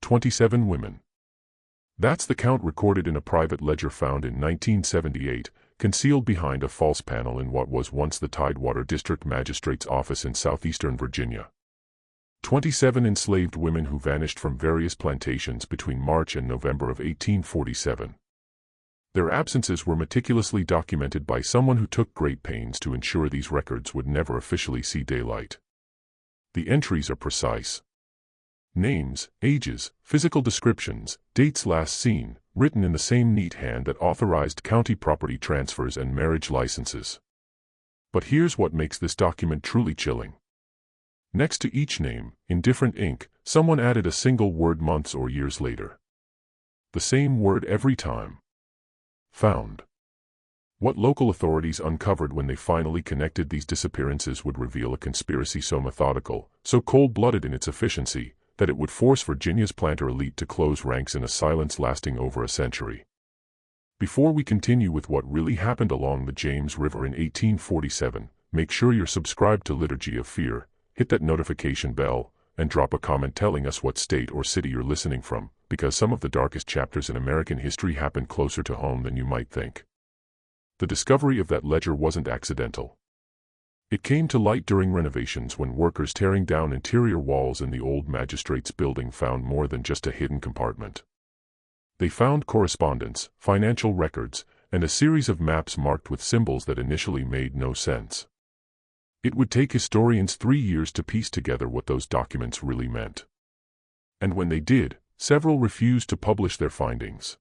27 women. That's the count recorded in a private ledger found in 1978, concealed behind a false panel in what was once the Tidewater District Magistrate's office in southeastern Virginia. 27 enslaved women who vanished from various plantations between March and November of 1847. Their absences were meticulously documented by someone who took great pains to ensure these records would never officially see daylight. The entries are precise. Names, ages, physical descriptions, dates last seen, written in the same neat hand that authorized county property transfers and marriage licenses. But here's what makes this document truly chilling. Next to each name, in different ink, someone added a single word months or years later. The same word every time. Found. What local authorities uncovered when they finally connected these disappearances would reveal a conspiracy so methodical, so cold-blooded in its efficiency, that it would force Virginia's planter elite to close ranks in a silence lasting over a century. Before we continue with what really happened along the James River in 1847, make sure you're subscribed to Liturgy of Fear, hit that notification bell, and drop a comment telling us what state or city you're listening from, because some of the darkest chapters in American history happened closer to home than you might think. The discovery of that ledger wasn't accidental. It came to light during renovations when workers tearing down interior walls in the old magistrate's building found more than just a hidden compartment. They found correspondence, financial records, and a series of maps marked with symbols that initially made no sense. It would take historians 3 years to piece together what those documents really meant. And when they did, several refused to publish their findings.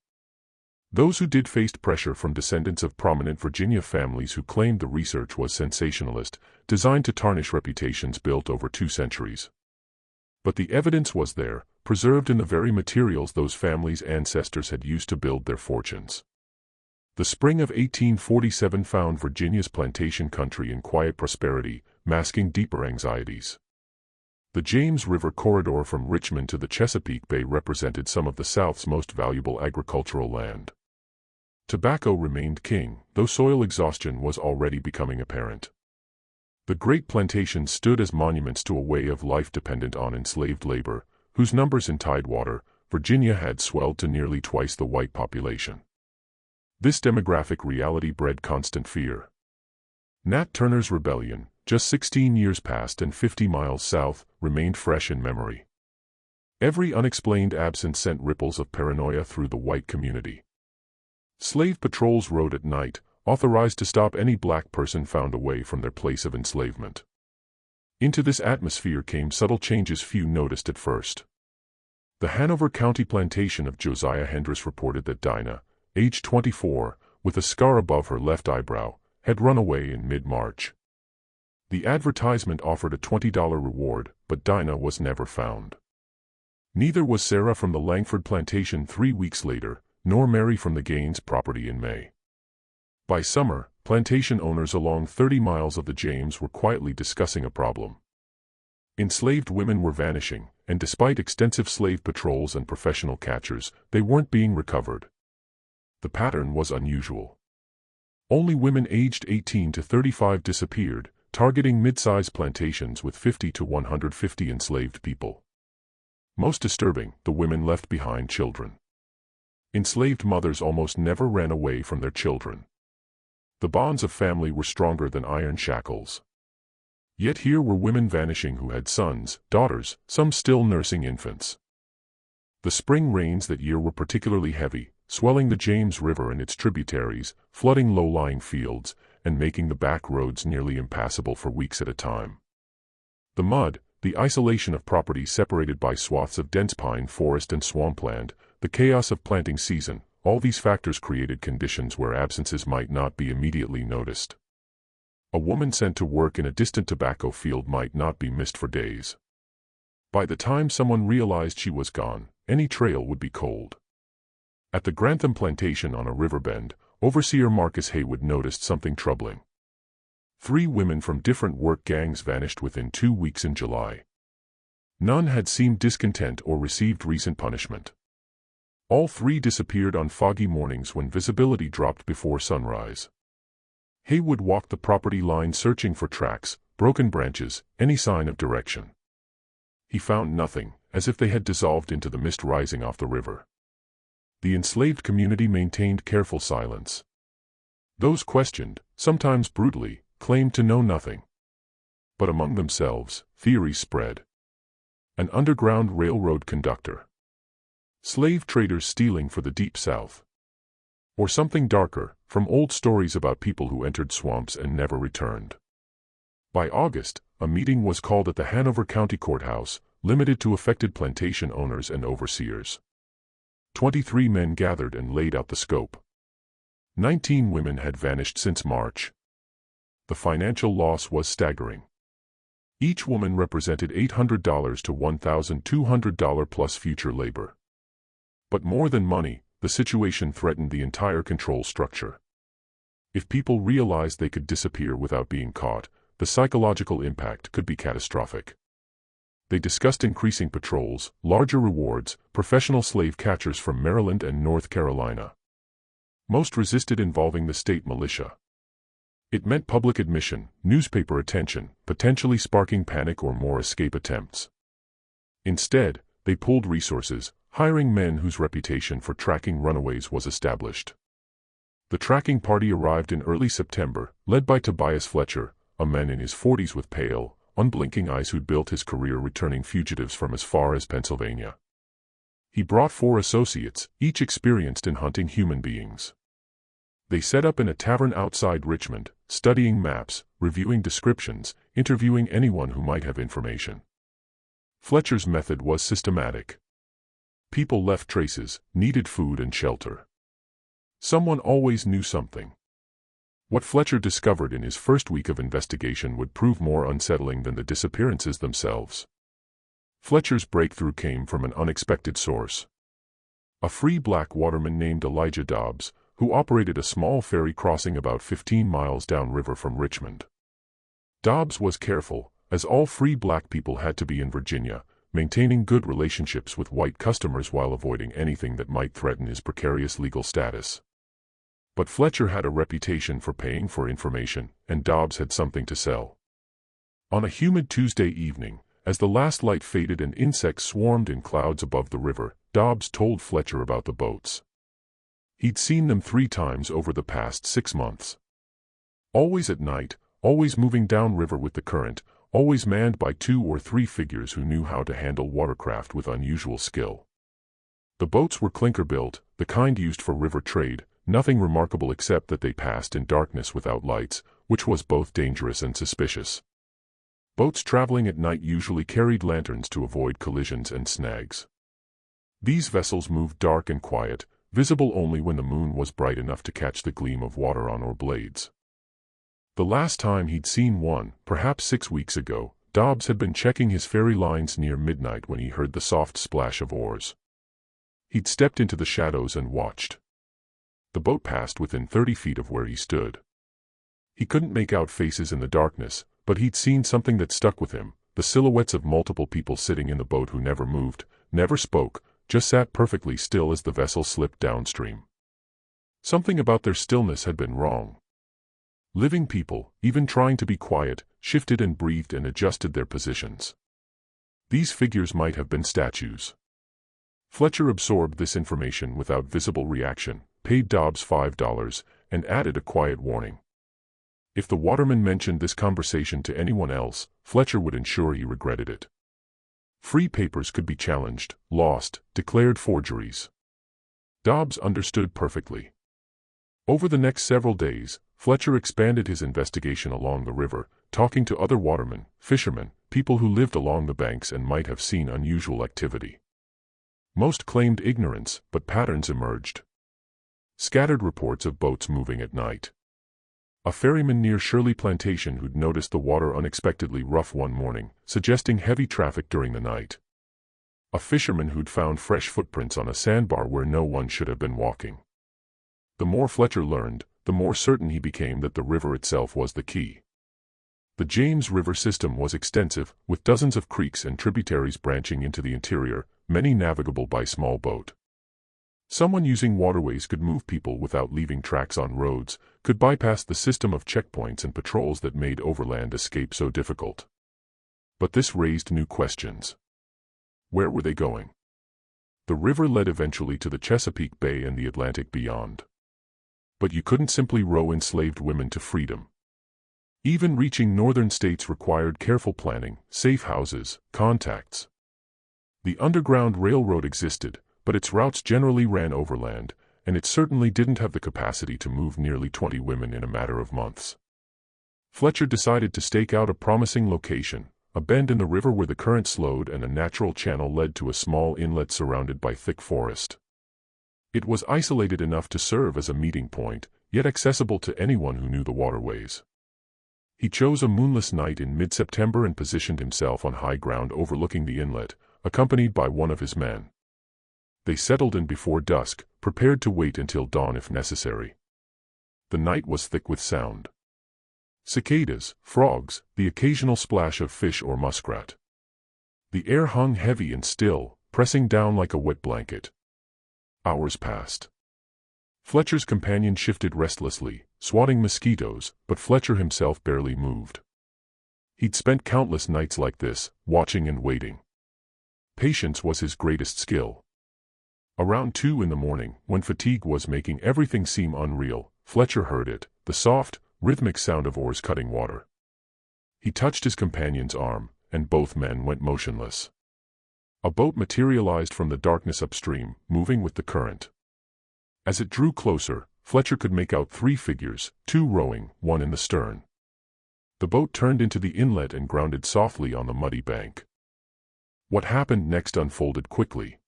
Those who did faced pressure from descendants of prominent Virginia families who claimed the research was sensationalist, designed to tarnish reputations built over 2 centuries. But the evidence was there, preserved in the very materials those families' ancestors had used to build their fortunes. The spring of 1847 found Virginia's plantation country in quiet prosperity, masking deeper anxieties. The James River corridor from Richmond to the Chesapeake Bay represented some of the South's most valuable agricultural land. Tobacco remained king, though soil exhaustion was already becoming apparent. The great plantations stood as monuments to a way of life dependent on enslaved labor, whose numbers in Tidewater, Virginia had swelled to nearly twice the white population. This demographic reality bred constant fear. Nat Turner's rebellion, just 16 years past and 50 miles south, remained fresh in memory. Every unexplained absence sent ripples of paranoia through the white community. Slave patrols rode at night, authorized to stop any black person found away from their place of enslavement. Into this atmosphere came subtle changes few noticed at first. The Hanover County plantation of Josiah Hendress reported that Dinah, age 24, with a scar above her left eyebrow, had run away in mid-March. The advertisement offered a $20 reward, but Dinah was never found. Neither was Sarah from the Langford plantation 3 weeks later, nor Mary from the Gaines property in May. By summer, plantation owners along 30 miles of the James were quietly discussing a problem. Enslaved women were vanishing, and despite extensive slave patrols and professional catchers, they weren't being recovered. The pattern was unusual. Only women aged 18 to 35 disappeared, targeting mid-size plantations with 50 to 150 enslaved people. Most disturbing, the women left behind children. Enslaved mothers almost never ran away from their children. The bonds of family were stronger than iron shackles. Yet here were women vanishing who had sons, daughters, some still nursing infants. The spring rains that year were particularly heavy, swelling the James River and its tributaries, flooding low-lying fields, and making the back roads nearly impassable for weeks at a time. The mud, the isolation of property separated by swaths of dense pine forest and swampland, the chaos of planting season, all these factors created conditions where absences might not be immediately noticed. A woman sent to work in a distant tobacco field might not be missed for days. By the time someone realized she was gone, any trail would be cold. At the Grantham plantation on a river bend, overseer Marcus Haywood noticed something troubling. 3 women from different work gangs vanished within 2 weeks in July. None had seemed discontent or received recent punishment. All 3 disappeared on foggy mornings when visibility dropped before sunrise. Haywood walked the property line searching for tracks, broken branches, any sign of direction. He found nothing, as if they had dissolved into the mist rising off the river. The enslaved community maintained careful silence. Those questioned, sometimes brutally, claimed to know nothing. But among themselves, theories spread. An underground railroad conductor. Slave traders stealing for the Deep South. Or something darker, from old stories about people who entered swamps and never returned. By August, a meeting was called at the Hanover County Courthouse, limited to affected plantation owners and overseers. 23 men gathered and laid out the scope. 19 women had vanished since March. The financial loss was staggering. Each woman represented $800 to $1,200 plus future labor. But more than money, the situation threatened the entire control structure. If people realized they could disappear without being caught, the psychological impact could be catastrophic. They discussed increasing patrols, larger rewards, professional slave catchers from Maryland and North Carolina. Most resisted involving the state militia. It meant public admission, newspaper attention, potentially sparking panic or more escape attempts. Instead, they pooled resources, hiring men whose reputation for tracking runaways was established. The tracking party arrived in early September, led by Tobias Fletcher, a man in his 40s with pale, unblinking eyes who'd built his career returning fugitives from as far as Pennsylvania. He brought 4 associates, each experienced in hunting human beings. They set up in a tavern outside Richmond, studying maps, reviewing descriptions, interviewing anyone who might have information. Fletcher's method was systematic. People left traces, needed food and shelter. Someone always knew something. What Fletcher discovered in his first week of investigation would prove more unsettling than the disappearances themselves. Fletcher's breakthrough came from an unexpected source. A free black waterman named Elijah Dobbs, who operated a small ferry crossing about 15 miles downriver from Richmond. Dobbs was careful, as all free black people had to be in Virginia, maintaining good relationships with white customers while avoiding anything that might threaten his precarious legal status. But Fletcher had a reputation for paying for information, and Dobbs had something to sell. On a humid Tuesday evening, as the last light faded and insects swarmed in clouds above the river, Dobbs told Fletcher about the boats. He'd seen them 3 times over the past 6 months. Always at night, always moving downriver with the current, always manned by 2 or 3 figures who knew how to handle watercraft with unusual skill. The boats were clinker-built, the kind used for river trade, nothing remarkable except that they passed in darkness without lights, which was both dangerous and suspicious. Boats traveling at night usually carried lanterns to avoid collisions and snags. These vessels moved dark and quiet, visible only when the moon was bright enough to catch the gleam of water on oar blades. The last time he'd seen one, perhaps 6 weeks ago, Dobbs had been checking his ferry lines near midnight when he heard the soft splash of oars. He'd stepped into the shadows and watched. The boat passed within 30 feet of where he stood. He couldn't make out faces in the darkness, but he'd seen something that stuck with him, the silhouettes of multiple people sitting in the boat who never moved, never spoke, just sat perfectly still as the vessel slipped downstream. Something about their stillness had been wrong. Living people, even trying to be quiet, shifted and breathed and adjusted their positions. These figures might have been statues. Fletcher absorbed this information without visible reaction, paid Dobbs $5, and added a quiet warning. If the waterman mentioned this conversation to anyone else, Fletcher would ensure he regretted it. Free papers could be challenged, lost, declared forgeries. Dobbs understood perfectly. Over the next several days, Fletcher expanded his investigation along the river, talking to other watermen, fishermen, people who lived along the banks and might have seen unusual activity. Most claimed ignorance, but patterns emerged. Scattered reports of boats moving at night. A ferryman near Shirley Plantation who'd noticed the water unexpectedly rough one morning, suggesting heavy traffic during the night. A fisherman who'd found fresh footprints on a sandbar where no one should have been walking. The more Fletcher learned, the more certain he became that the river itself was the key. The James River system was extensive, with dozens of creeks and tributaries branching into the interior, many navigable by small boat. Someone using waterways could move people without leaving tracks on roads, could bypass the system of checkpoints and patrols that made overland escape so difficult. But this raised new questions. Where were they going? The river led eventually to the Chesapeake Bay and the Atlantic beyond. But you couldn't simply row enslaved women to freedom. Even reaching northern states required careful planning, safe houses, contacts. The Underground Railroad existed, but its routes generally ran overland, and it certainly didn't have the capacity to move nearly 20 women in a matter of months. Fletcher decided to stake out a promising location, a bend in the river where the current slowed and a natural channel led to a small inlet surrounded by thick forest. It was isolated enough to serve as a meeting point, yet accessible to anyone who knew the waterways. He chose a moonless night in mid-September and positioned himself on high ground overlooking the inlet, accompanied by one of his men. They settled in before dusk, prepared to wait until dawn if necessary. The night was thick with sound. Cicadas, frogs, the occasional splash of fish or muskrat. The air hung heavy and still, pressing down like a wet blanket. Hours passed. Fletcher's companion shifted restlessly, swatting mosquitoes, but Fletcher himself barely moved. He'd spent countless nights like this, watching and waiting. Patience was his greatest skill. Around 2 in the morning, when fatigue was making everything seem unreal, Fletcher heard it, the soft, rhythmic sound of oars cutting water. He touched his companion's arm, and both men went motionless. A boat materialized from the darkness upstream, moving with the current. As it drew closer, Fletcher could make out 3 figures, 2 rowing, 1 in the stern. The boat turned into the inlet and grounded softly on the muddy bank. What happened next unfolded quickly.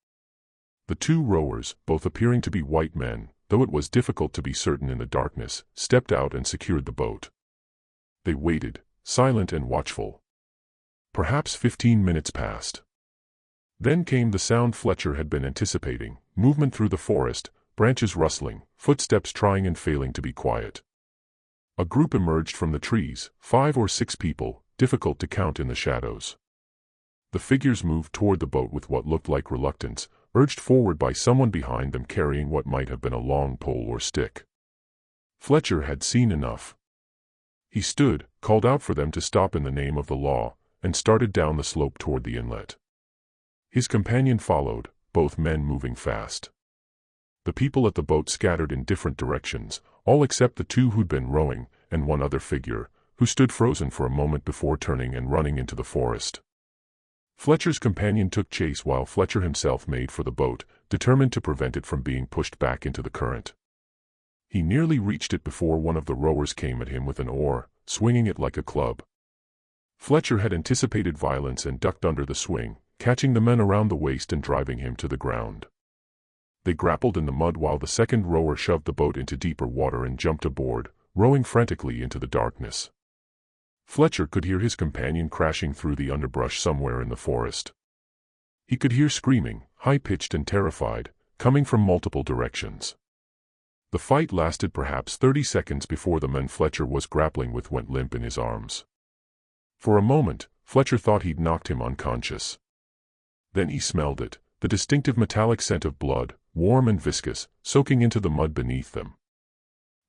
The 2 rowers, both appearing to be white men, though it was difficult to be certain in the darkness, stepped out and secured the boat. They waited, silent and watchful. Perhaps 15 minutes passed. Then came the sound Fletcher had been anticipating, movement through the forest, branches rustling, footsteps trying and failing to be quiet. A group emerged from the trees, 5 or 6 people, difficult to count in the shadows. The figures moved toward the boat with what looked like reluctance, urged forward by someone behind them carrying what might have been a long pole or stick. Fletcher had seen enough. He stood, called out for them to stop in the name of the law, and started down the slope toward the inlet. His companion followed, both men moving fast. The people at the boat scattered in different directions, all except the 2 who'd been rowing, and one other figure, who stood frozen for a moment before turning and running into the forest. Fletcher's companion took chase while Fletcher himself made for the boat, determined to prevent it from being pushed back into the current. He nearly reached it before one of the rowers came at him with an oar, swinging it like a club. Fletcher had anticipated violence and ducked under the swing, catching the man around the waist and driving him to the ground. They grappled in the mud while the second rower shoved the boat into deeper water and jumped aboard, rowing frantically into the darkness. Fletcher could hear his companion crashing through the underbrush somewhere in the forest. He could hear screaming, high-pitched and terrified, coming from multiple directions. The fight lasted perhaps 30 seconds before the man Fletcher was grappling with went limp in his arms. For a moment, Fletcher thought he'd knocked him unconscious. Then he smelled it, the distinctive metallic scent of blood, warm and viscous, soaking into the mud beneath them.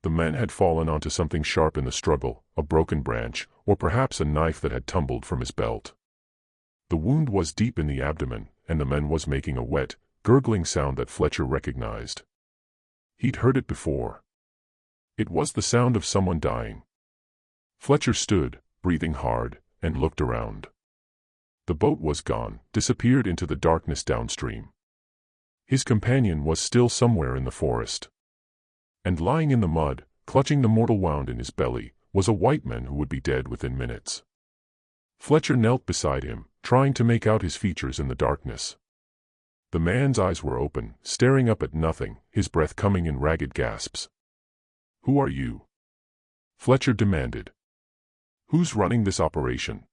The man had fallen onto something sharp in the struggle, a broken branch, or perhaps a knife that had tumbled from his belt. The wound was deep in the abdomen, and the man was making a wet, gurgling sound that Fletcher recognized. He'd heard it before. It was the sound of someone dying. Fletcher stood, breathing hard, and looked around. The boat was gone, disappeared into the darkness downstream. His companion was still somewhere in the forest. And lying in the mud, clutching the mortal wound in his belly, was a white man who would be dead within minutes. Fletcher knelt beside him, trying to make out his features in the darkness. The man's eyes were open, staring up at nothing, his breath coming in ragged gasps. "Who are you?" Fletcher demanded. "Who's running this operation?"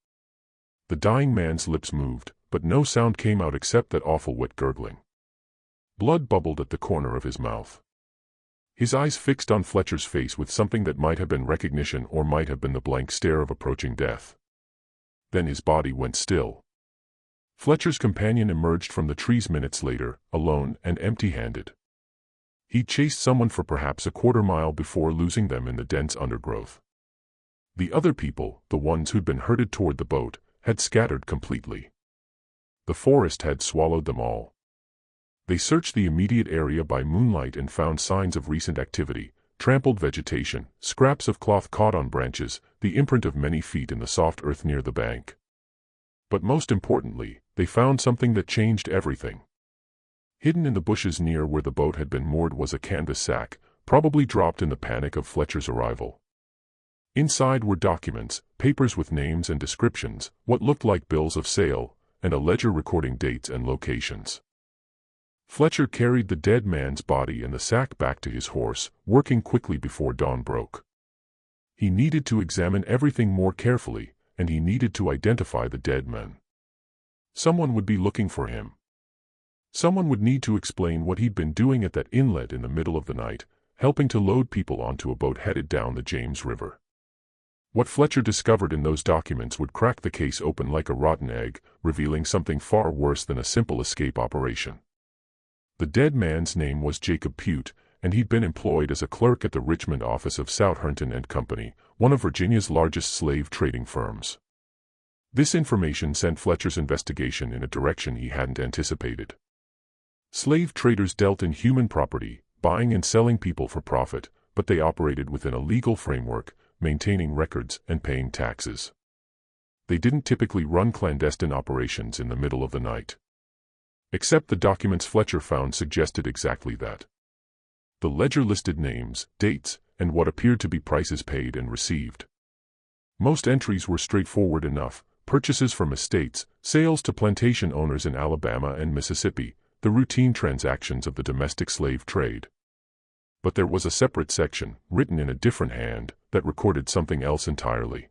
The dying man's lips moved, but no sound came out except that awful wet gurgling. Blood bubbled at the corner of his mouth. His eyes fixed on Fletcher's face with something that might have been recognition or might have been the blank stare of approaching death. Then his body went still. Fletcher's companion emerged from the trees minutes later, alone and empty-handed. He'd chased someone for perhaps a quarter-mile before losing them in the dense undergrowth. The other people, the ones who'd been herded toward the boat, had scattered completely. The forest had swallowed them all. They searched the immediate area by moonlight and found signs of recent activity: trampled vegetation, scraps of cloth caught on branches, the imprint of many feet in the soft earth near the bank. But most importantly, they found something that changed everything. Hidden in the bushes near where the boat had been moored was a canvas sack, probably dropped in the panic of Fletcher's arrival. Inside were documents, papers with names and descriptions, what looked like bills of sale, and a ledger recording dates and locations. Fletcher carried the dead man's body and the sack back to his horse, working quickly before dawn broke. He needed to examine everything more carefully, and he needed to identify the dead man. Someone would be looking for him. Someone would need to explain what he'd been doing at that inlet in the middle of the night, helping to load people onto a boat headed down the James River. What Fletcher discovered in those documents would crack the case open like a rotten egg, revealing something far worse than a simple escape operation. The dead man's name was Jacob Pute, and he'd been employed as a clerk at the Richmond office of Southerton and Company, one of Virginia's largest slave trading firms. This information sent Fletcher's investigation in a direction he hadn't anticipated. Slave traders dealt in human property, buying and selling people for profit, but they operated within a legal framework, maintaining records and paying taxes. They didn't typically run clandestine operations in the middle of the night. Except the documents Fletcher found suggested exactly that. The ledger listed names, dates, and what appeared to be prices paid and received. Most entries were straightforward enough: purchases from estates, sales to plantation owners in Alabama and Mississippi, the routine transactions of the domestic slave trade. But there was a separate section, written in a different hand, that recorded something else entirely.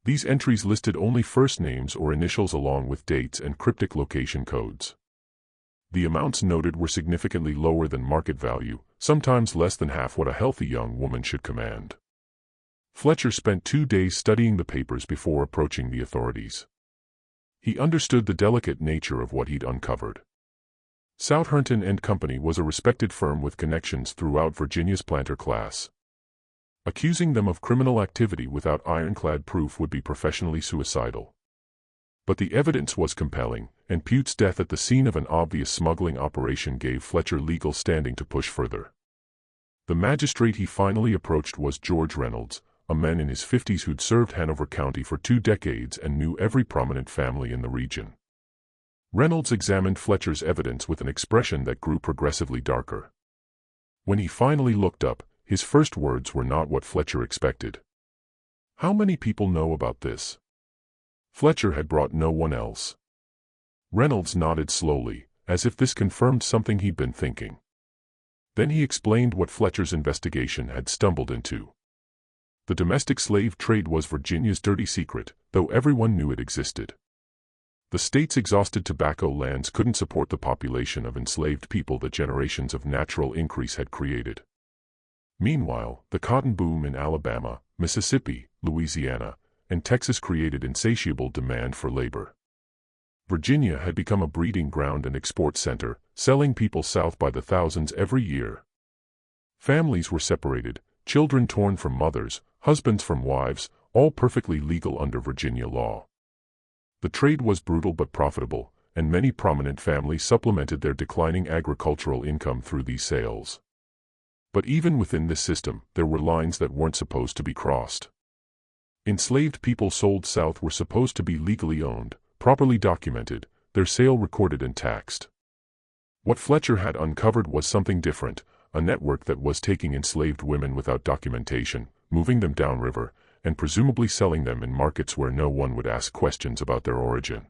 These entries listed only first names or initials along with dates and cryptic location codes. The amounts noted were significantly lower than market value, sometimes less than half what a healthy young woman should command. Fletcher spent 2 days studying the papers before approaching the authorities. He understood the delicate nature of what he'd uncovered. Southerton and Company was a respected firm with connections throughout Virginia's planter class. Accusing them of criminal activity without ironclad proof would be professionally suicidal. But the evidence was compelling, and Pute's death at the scene of an obvious smuggling operation gave Fletcher legal standing to push further. The magistrate he finally approached was George Reynolds, a man in his 50s who'd served Hanover County for 2 decades and knew every prominent family in the region. Reynolds examined Fletcher's evidence with an expression that grew progressively darker. When he finally looked up, his first words were not what Fletcher expected. "How many people know about this?" Fletcher had brought no one else. Reynolds nodded slowly, as if this confirmed something he'd been thinking. Then he explained what Fletcher's investigation had stumbled into. The domestic slave trade was Virginia's dirty secret, though everyone knew it existed. The state's exhausted tobacco lands couldn't support the population of enslaved people that generations of natural increase had created. Meanwhile, the cotton boom in Alabama, Mississippi, Louisiana, and Texas created insatiable demand for labor. Virginia had become a breeding ground and export center, selling people south by the thousands every year. Families were separated, children torn from mothers, husbands from wives, all perfectly legal under Virginia law. The trade was brutal but profitable, and many prominent families supplemented their declining agricultural income through these sales. But even within this system, there were lines that weren't supposed to be crossed. Enslaved people sold south were supposed to be legally owned, properly documented, their sale recorded and taxed. What Fletcher had uncovered was something different, a network that was taking enslaved women without documentation, moving them downriver, and presumably selling them in markets where no one would ask questions about their origin.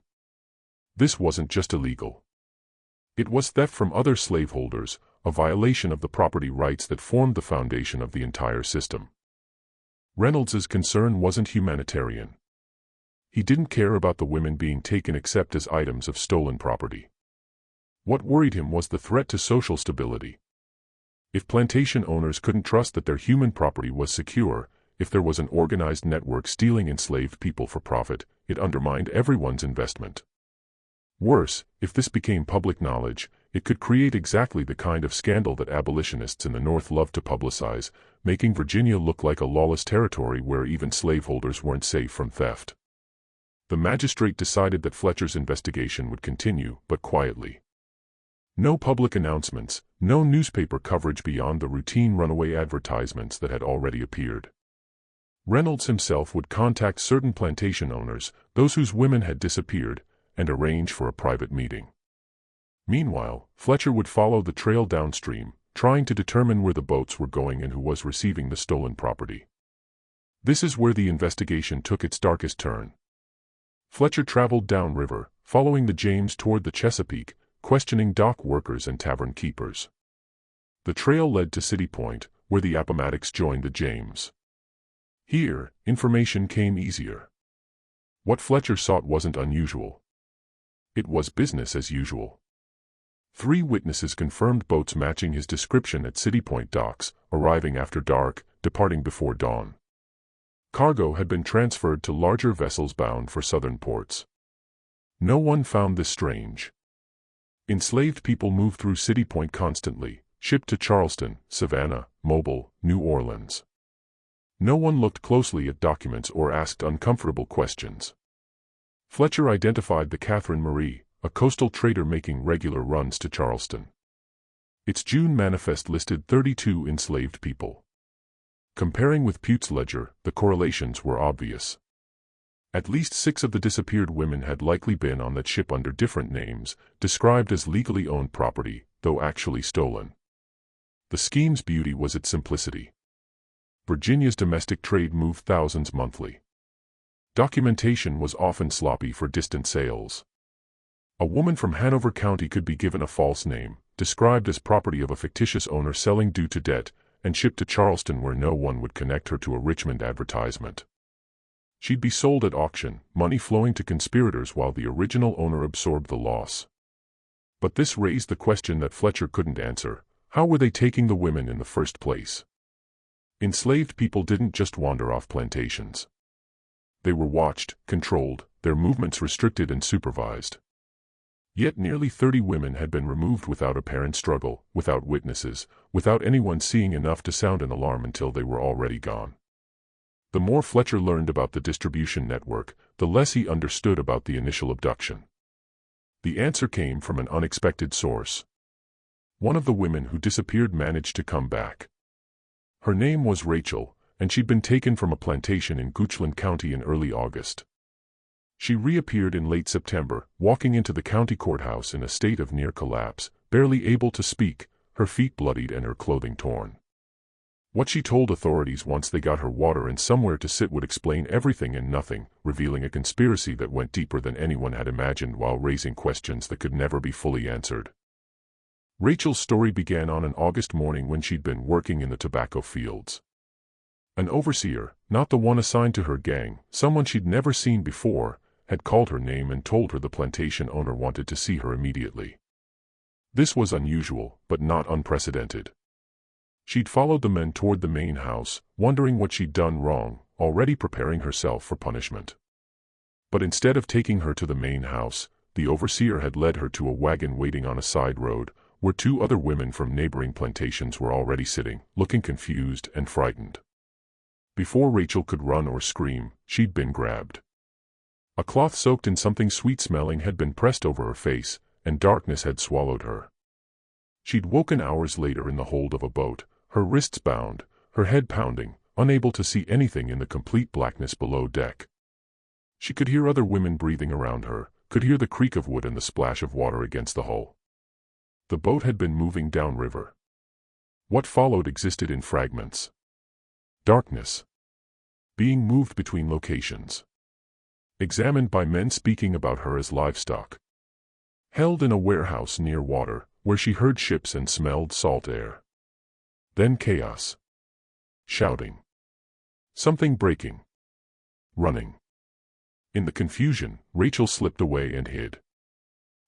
This wasn't just illegal. It was theft from other slaveholders, a violation of the property rights that formed the foundation of the entire system. Reynolds's concern wasn't humanitarian. He didn't care about the women being taken except as items of stolen property. What worried him was the threat to social stability. If plantation owners couldn't trust that their human property was secure, if there was an organized network stealing enslaved people for profit, it undermined everyone's investment. Worse, if this became public knowledge, it could create exactly the kind of scandal that abolitionists in the North loved to publicize, making Virginia look like a lawless territory where even slaveholders weren't safe from theft. The magistrate decided that Fletcher's investigation would continue, but quietly. No public announcements, no newspaper coverage beyond the routine runaway advertisements that had already appeared. Reynolds himself would contact certain plantation owners, those whose women had disappeared, and arrange for a private meeting. Meanwhile, Fletcher would follow the trail downstream, trying to determine where the boats were going and who was receiving the stolen property. This is where the investigation took its darkest turn. Fletcher traveled downriver, following the James toward the Chesapeake, questioning dock workers and tavern keepers. The trail led to City Point, where the Appomattox joined the James. Here, information came easier. What Fletcher sought wasn't unusual. It was business as usual. 3 witnesses confirmed boats matching his description at City Point docks, arriving after dark, departing before dawn. Cargo had been transferred to larger vessels bound for southern ports. No one found this strange. Enslaved people moved through City Point constantly, shipped to Charleston, Savannah, Mobile, New Orleans. No one looked closely at documents or asked uncomfortable questions. Fletcher identified the Catherine Marie, a coastal trader making regular runs to Charleston. Its June manifest listed 32 enslaved people. Comparing with Pute's ledger, the correlations were obvious. At least 6 of the disappeared women had likely been on that ship under different names, described as legally owned property, though actually stolen. The scheme's beauty was its simplicity. Virginia's domestic trade moved thousands monthly. Documentation was often sloppy for distant sales. A woman from Hanover County could be given a false name, described as property of a fictitious owner selling due to debt, and shipped to Charleston where no one would connect her to a Richmond advertisement. She'd be sold at auction, money flowing to conspirators while the original owner absorbed the loss. But this raised the question that Fletcher couldn't answer: how were they taking the women in the first place? Enslaved people didn't just wander off plantations. They were watched, controlled, their movements restricted and supervised. Yet nearly 30 women had been removed without apparent struggle, without witnesses, without anyone seeing enough to sound an alarm until they were already gone. The more Fletcher learned about the distribution network, the less he understood about the initial abduction. The answer came from an unexpected source. One of the women who disappeared managed to come back. Her name was Rachel, and she'd been taken from a plantation in Goochland County in early August. She reappeared in late September, walking into the county courthouse in a state of near collapse, barely able to speak, her feet bloodied and her clothing torn. What she told authorities once they got her water and somewhere to sit would explain everything and nothing, revealing a conspiracy that went deeper than anyone had imagined while raising questions that could never be fully answered. Rachel's story began on an August morning when she'd been working in the tobacco fields. An overseer, not the one assigned to her gang, someone she'd never seen before, had called her name and told her the plantation owner wanted to see her immediately. This was unusual, but not unprecedented. She'd followed the men toward the main house, wondering what she'd done wrong, already preparing herself for punishment. But instead of taking her to the main house, the overseer had led her to a wagon waiting on a side road, where 2 other women from neighboring plantations were already sitting, looking confused and frightened. Before Rachel could run or scream, she'd been grabbed. A cloth soaked in something sweet-smelling had been pressed over her face, and darkness had swallowed her. She'd woken hours later in the hold of a boat, her wrists bound, her head pounding, unable to see anything in the complete blackness below deck. She could hear other women breathing around her, could hear the creak of wood and the splash of water against the hull. The boat had been moving downriver. What followed existed in fragments. Darkness. Being moved between locations. Examined by men speaking about her as livestock. Held in a warehouse near water, where she heard ships and smelled salt air. Then chaos. Shouting. Something breaking. Running. In the confusion, Rachel slipped away and hid.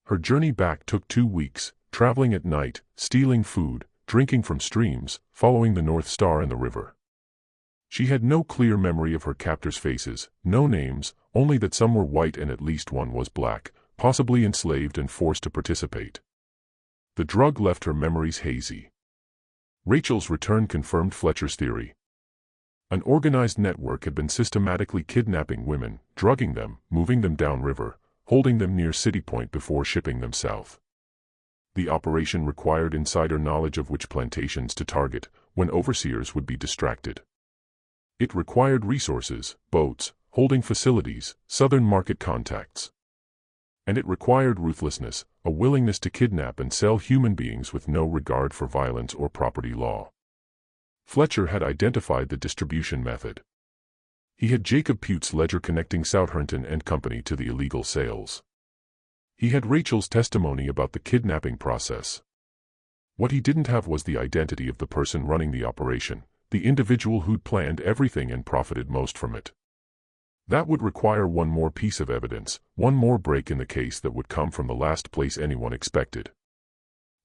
Her journey back took 2 weeks, traveling at night, stealing food, drinking from streams, following the North Star and the river. She had no clear memory of her captors' faces, no names, only that some were white and at least one was black, possibly enslaved and forced to participate. The drug left her memories hazy. Rachel's return confirmed Fletcher's theory. An organized network had been systematically kidnapping women, drugging them, moving them downriver, holding them near City Point before shipping them south. The operation required insider knowledge of which plantations to target, when overseers would be distracted. It required resources, boats, holding facilities, southern market contacts. And it required ruthlessness, a willingness to kidnap and sell human beings with no regard for violence or property law. Fletcher had identified the distribution method. He had Jacob Pute's ledger connecting Southampton and Company to the illegal sales. He had Rachel's testimony about the kidnapping process. What he didn't have was the identity of the person running the operation, the individual who'd planned everything and profited most from it. That would require one more piece of evidence, one more break in the case that would come from the last place anyone expected.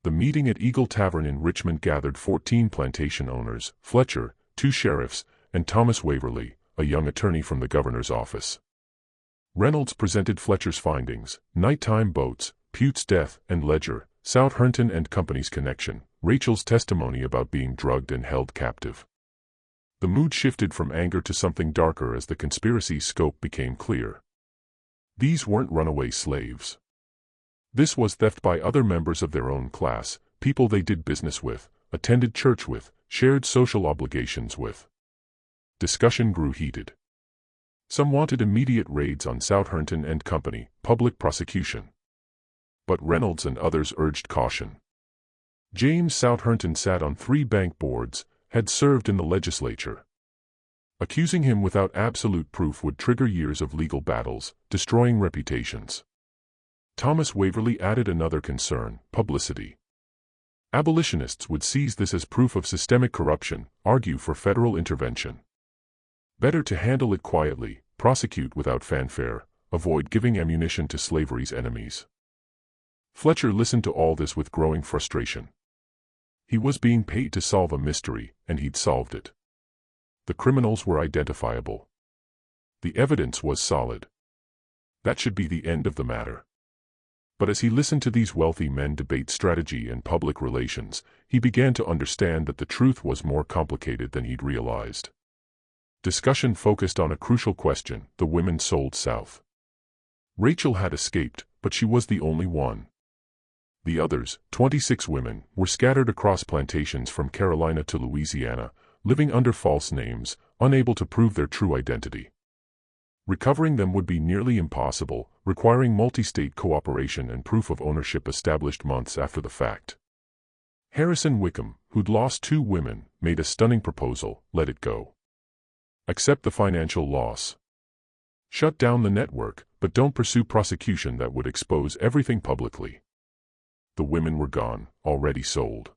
The meeting at Eagle Tavern in Richmond gathered 14 plantation owners, Fletcher, 2 sheriffs, and Thomas Waverly, a young attorney from the governor's office. Reynolds presented Fletcher's findings: nighttime boats, Pute's death and ledger, Southampton and Company's connection, Rachel's testimony about being drugged and held captive. The mood shifted from anger to something darker as the conspiracy's scope became clear. These weren't runaway slaves. This was theft by other members of their own class, people they did business with, attended church with, shared social obligations with. Discussion grew heated. Some wanted immediate raids on Southampton and Company, public prosecution. But Reynolds and others urged caution. James Southampton sat on 3 bank boards, had served in the legislature. Accusing him without absolute proof would trigger years of legal battles, destroying reputations. Thomas Waverly added another concern: publicity. Abolitionists would seize this as proof of systemic corruption, argue for federal intervention. Better to handle it quietly, prosecute without fanfare, avoid giving ammunition to slavery's enemies. Fletcher listened to all this with growing frustration. He was being paid to solve a mystery, and he'd solved it. The criminals were identifiable. The evidence was solid. That should be the end of the matter. But as he listened to these wealthy men debate strategy and public relations, he began to understand that the truth was more complicated than he'd realized. Discussion focused on a crucial question: the women sold south. Rachel had escaped, but she was the only one. The others, 26 women, were scattered across plantations from Carolina to Louisiana, living under false names, unable to prove their true identity. Recovering them would be nearly impossible, requiring multi-state cooperation and proof of ownership established months after the fact. Harrison Wickham, who'd lost 2 women, made a stunning proposal: let it go. Accept the financial loss. Shut down the network, but don't pursue prosecution that would expose everything publicly. The women were gone, already sold.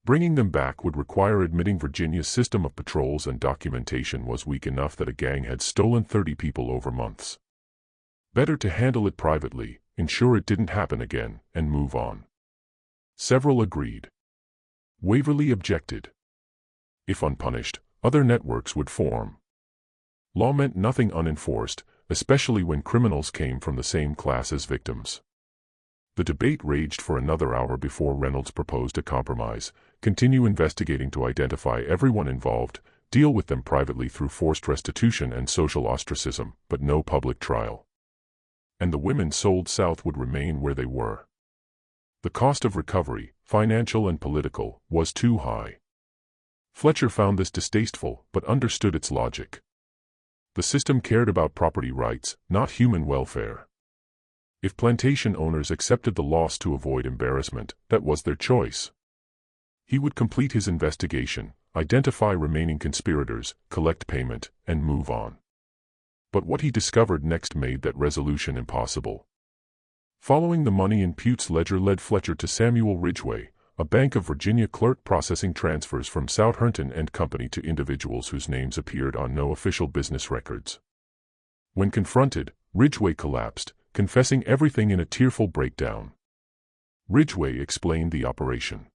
Bringing them back would require admitting Virginia's system of patrols and documentation was weak enough that a gang had stolen 30 people over months. Better to handle it privately, ensure it didn't happen again, and move on. Several agreed. Waverly objected. If unpunished, other networks would form. Law meant nothing unenforced, especially when criminals came from the same class as victims. The debate raged for another hour before Reynolds proposed a compromise: continue investigating to identify everyone involved, deal with them privately through forced restitution and social ostracism, but no public trial. And the women sold south would remain where they were. The cost of recovery, financial and political, was too high. Fletcher found this distasteful, but understood its logic. The system cared about property rights, not human welfare. If plantation owners accepted the loss to avoid embarrassment, that was their choice. He would complete his investigation, identify remaining conspirators, collect payment, and move on. But what he discovered next made that resolution impossible. Following the money in Pute's ledger led Fletcher to Samuel Ridgway, a Bank of Virginia clerk processing transfers from Southampton and Company to individuals whose names appeared on no official business records. When confronted, Ridgway collapsed, confessing everything in a tearful breakdown. Ridgway explained the operation.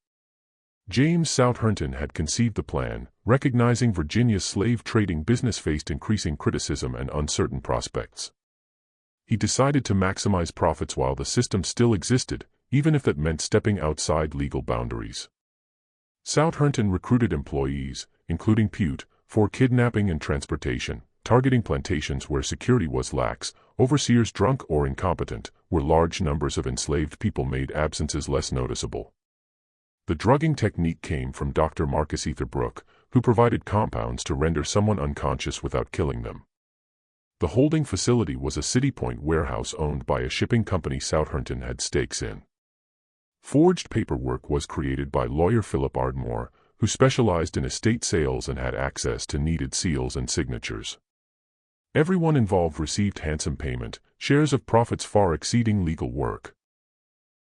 James Southampton had conceived the plan, recognizing Virginia's slave trading business faced increasing criticism and uncertain prospects. He decided to maximize profits while the system still existed, even if that meant stepping outside legal boundaries. Southampton recruited employees, including Pute, For kidnapping and transportation, targeting plantations where security was lax, overseers drunk or incompetent, where large numbers of enslaved people made absences less noticeable. The drugging technique came from Dr. Marcus Etherbrook, who provided compounds to render someone unconscious without killing them. The holding facility was a City Point warehouse owned by a shipping company Southampton had stakes in. Forged paperwork was created by lawyer Philip Ardmore, who specialized in estate sales and had access to needed seals and signatures. Everyone involved received handsome payment, shares of profits far exceeding legal work.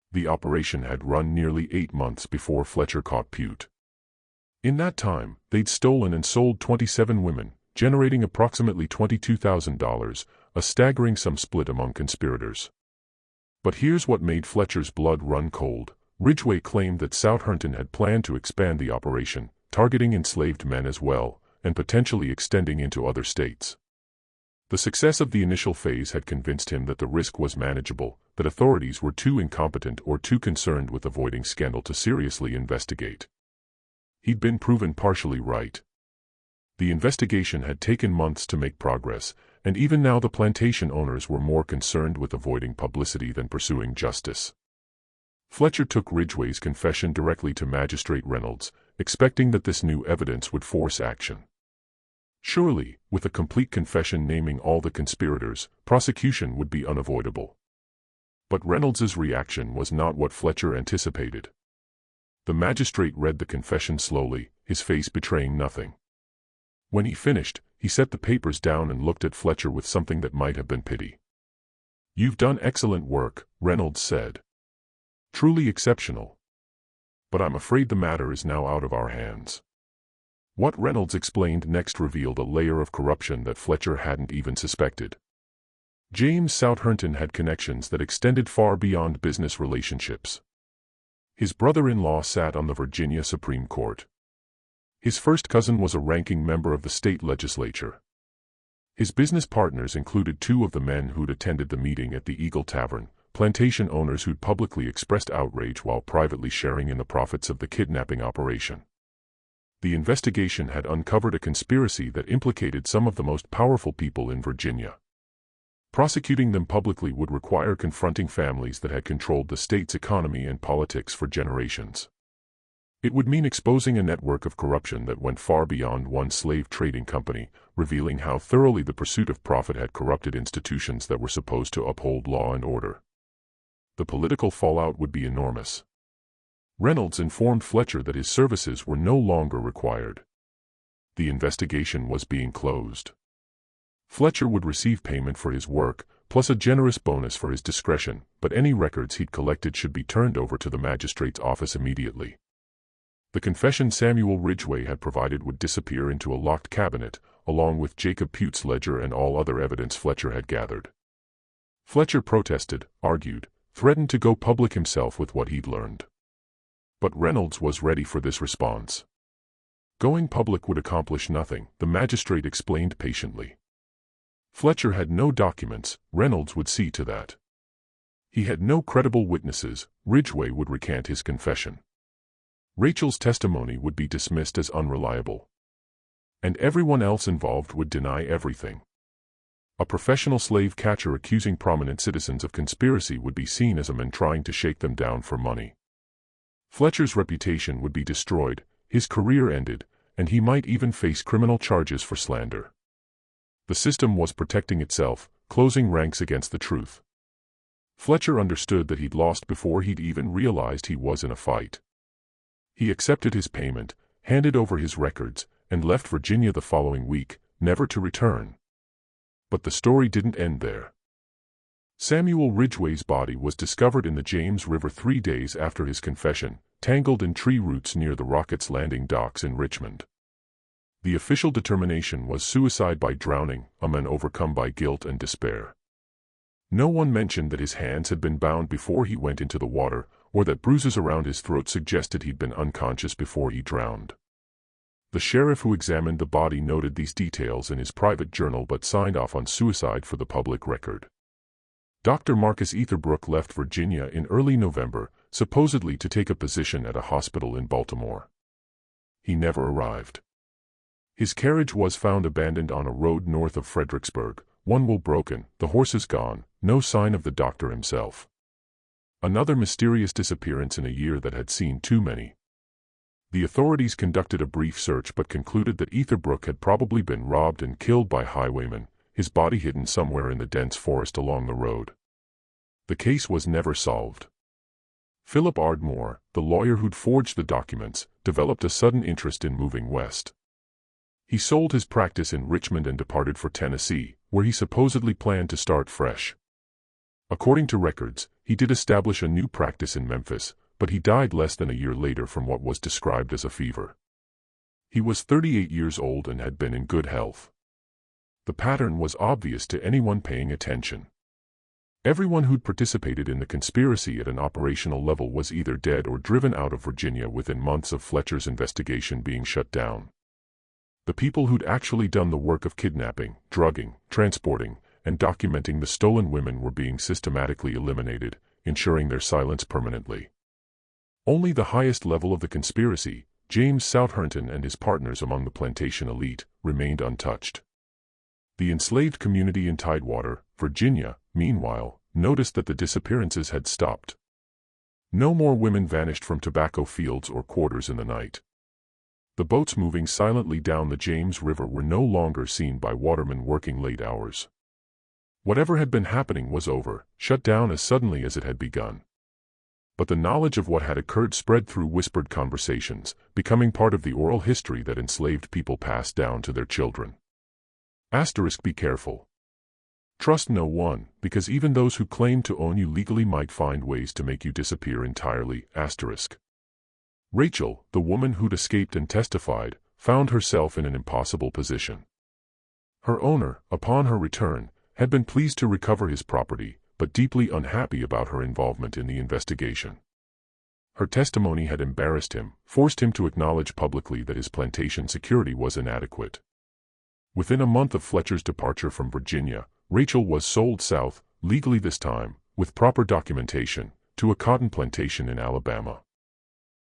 The operation had run nearly 8 months before Fletcher caught Pute. In that time, they'd stolen and sold 27 women, generating approximately $22,000, a staggering sum split among conspirators. But here's what made Fletcher's blood run cold. Ridgway claimed that Southampton had planned to expand the operation, targeting enslaved men as well, and potentially extending into other states. The success of the initial phase had convinced him that the risk was manageable, that authorities were too incompetent or too concerned with avoiding scandal to seriously investigate. He'd been proven partially right. The investigation had taken months to make progress, and even now the plantation owners were more concerned with avoiding publicity than pursuing justice. Fletcher took Ridgway's confession directly to Magistrate Reynolds, expecting that this new evidence would force action. Surely, with a complete confession naming all the conspirators, prosecution would be unavoidable. But Reynolds's reaction was not what Fletcher anticipated. The magistrate read the confession slowly, his face betraying nothing. When he finished, he set the papers down and looked at Fletcher with something that might have been pity. "You've done excellent work," Reynolds said. "Truly exceptional. But I'm afraid the matter is now out of our hands." What Reynolds explained next revealed a layer of corruption that Fletcher hadn't even suspected. James Southampton had connections that extended far beyond business relationships. His brother-in-law sat on the Virginia Supreme Court. His first cousin was a ranking member of the state legislature. His business partners included 2 of the men who'd attended the meeting at the Eagle Tavern, plantation owners who'd publicly expressed outrage while privately sharing in the profits of the kidnapping operation. The investigation had uncovered a conspiracy that implicated some of the most powerful people in Virginia. Prosecuting them publicly would require confronting families that had controlled the state's economy and politics for generations. It would mean exposing a network of corruption that went far beyond one slave trading company, revealing how thoroughly the pursuit of profit had corrupted institutions that were supposed to uphold law and order. The political fallout would be enormous. Reynolds informed Fletcher that his services were no longer required. The investigation was being closed. Fletcher would receive payment for his work, plus a generous bonus for his discretion, but any records he'd collected should be turned over to the magistrate's office immediately. The confession Samuel Ridgway had provided would disappear into a locked cabinet, along with Jacob Pute's ledger and all other evidence Fletcher had gathered. Fletcher protested, argued, threatened to go public himself with what he'd learned. But Reynolds was ready for this response. Going public would accomplish nothing, the magistrate explained patiently. Fletcher had no documents, Reynolds would see to that. He had no credible witnesses, Ridgway would recant his confession. Rachel's testimony would be dismissed as unreliable. And everyone else involved would deny everything. A professional slave catcher accusing prominent citizens of conspiracy would be seen as a man trying to shake them down for money. Fletcher's reputation would be destroyed, his career ended, and he might even face criminal charges for slander. The system was protecting itself, closing ranks against the truth. Fletcher understood that he'd lost before he'd even realized he was in a fight. He accepted his payment, handed over his records, and left Virginia the following week, never to return. But the story didn't end there. Samuel Ridgway's body was discovered in the James River 3 days after his confession, tangled in tree roots near the Rocket's Landing docks in Richmond. The official determination was suicide by drowning, a man overcome by guilt and despair. No one mentioned that his hands had been bound before he went into the water, or that bruises around his throat suggested he'd been unconscious before he drowned. The sheriff who examined the body noted these details in his private journal but signed off on suicide for the public record. Dr. Marcus Etherbrook left Virginia in early November, supposedly to take a position at a hospital in Baltimore. He never arrived. His carriage was found abandoned on a road north of Fredericksburg, one wheel broken, the horses gone, no sign of the doctor himself. Another mysterious disappearance in a year that had seen too many. The authorities conducted a brief search but concluded that Etherbrook had probably been robbed and killed by highwaymen, his body hidden somewhere in the dense forest along the road. The case was never solved. Philip Ardmore, the lawyer who'd forged the documents, developed a sudden interest in moving west. He sold his practice in Richmond and departed for Tennessee, where he supposedly planned to start fresh. According to records, he did establish a new practice in Memphis, but he died less than a year later from what was described as a fever. He was 38 years old and had been in good health. The pattern was obvious to anyone paying attention. Everyone who'd participated in the conspiracy at an operational level was either dead or driven out of Virginia within months of Fletcher's investigation being shut down. The people who'd actually done the work of kidnapping, drugging, transporting, and documenting the stolen women were being systematically eliminated, ensuring their silence permanently. Only the highest level of the conspiracy, James Southernton and his partners among the plantation elite, remained untouched. The enslaved community in Tidewater, Virginia, meanwhile, noticed that the disappearances had stopped. No more women vanished from tobacco fields or quarters in the night. The boats moving silently down the James River were no longer seen by watermen working late hours. Whatever had been happening was over, shut down as suddenly as it had begun. But the knowledge of what had occurred spread through whispered conversations, becoming part of the oral history that enslaved people passed down to their children. Be careful. Trust no one, because even those who claim to own you legally might find ways to make you disappear entirely. Rachel, the woman who'd escaped and testified, found herself in an impossible position. Her owner, upon her return, had been pleased to recover his property, but deeply unhappy about her involvement in the investigation. Her testimony had embarrassed him, forced him to acknowledge publicly that his plantation security was inadequate. Within a month of Fletcher's departure from Virginia, Rachel was sold south, legally this time, with proper documentation, to a cotton plantation in Alabama.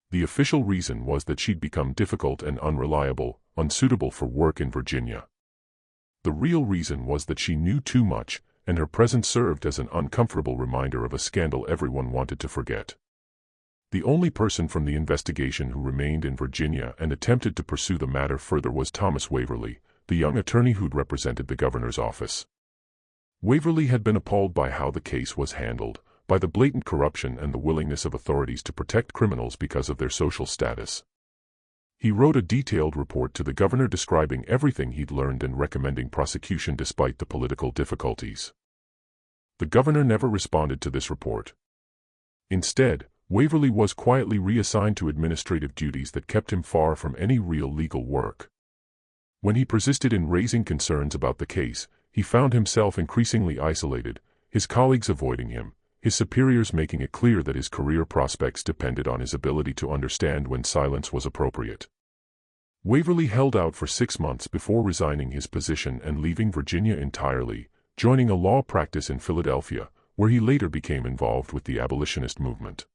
The official reason was that she'd become difficult and unreliable, unsuitable for work in Virginia. The real reason was that she knew too much, and her presence served as an uncomfortable reminder of a scandal everyone wanted to forget. The only person from the investigation who remained in Virginia and attempted to pursue the matter further was Thomas Waverly, the young attorney who'd represented the governor's office. Waverly had been appalled by how the case was handled, by the blatant corruption and the willingness of authorities to protect criminals because of their social status. He wrote a detailed report to the governor describing everything he'd learned and recommending prosecution despite the political difficulties. The governor never responded to this report. Instead, Waverly was quietly reassigned to administrative duties that kept him far from any real legal work. When he persisted in raising concerns about the case, he found himself increasingly isolated, his colleagues avoiding him, his superiors making it clear that his career prospects depended on his ability to understand when silence was appropriate. Waverly held out for 6 months before resigning his position and leaving Virginia entirely, joining a law practice in Philadelphia, where he later became involved with the abolitionist movement.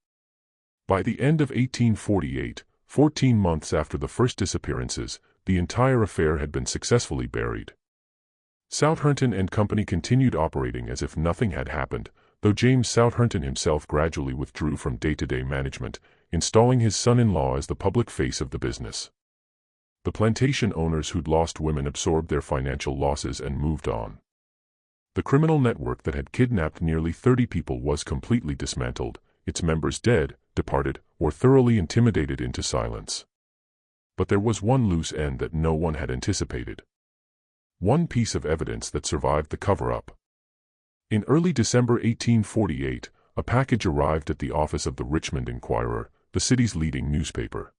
By the end of 1848, 14 months after the first disappearances, the entire affair had been successfully buried. Southernton and Company continued operating as if nothing had happened, though James Southernton himself gradually withdrew from day-to-day management, installing his son-in-law as the public face of the business. The plantation owners who'd lost women absorbed their financial losses and moved on. The criminal network that had kidnapped nearly 30 people was completely dismantled, its members dead, departed, or thoroughly intimidated into silence. But there was one loose end that no one had anticipated. One piece of evidence that survived the cover-up. In early December 1848, a package arrived at the office of the Richmond Inquirer, the city's leading newspaper.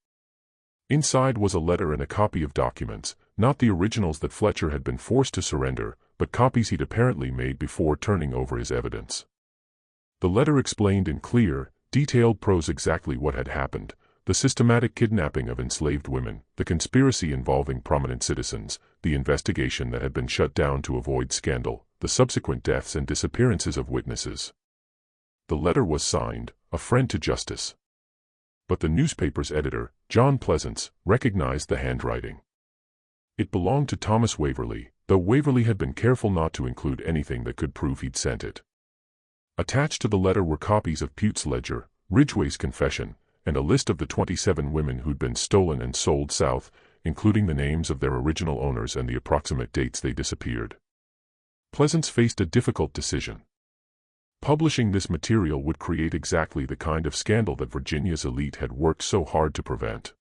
Inside was a letter and a copy of documents, not the originals that Fletcher had been forced to surrender, but copies he'd apparently made before turning over his evidence. The letter explained in clear, detailed prose exactly what had happened: the systematic kidnapping of enslaved women, the conspiracy involving prominent citizens, the investigation that had been shut down to avoid scandal, the subsequent deaths and disappearances of witnesses. The letter was signed, "A Friend to Justice." But the newspaper's editor, John Pleasance, recognized the handwriting. It belonged to Thomas Waverley, though Waverley had been careful not to include anything that could prove he'd sent it. Attached to the letter were copies of Pute's ledger, Ridgway's confession, and a list of the 27 women who'd been stolen and sold south, including the names of their original owners and the approximate dates they disappeared. Pleasance faced a difficult decision. Publishing this material would create exactly the kind of scandal that Virginia's elite had worked so hard to prevent.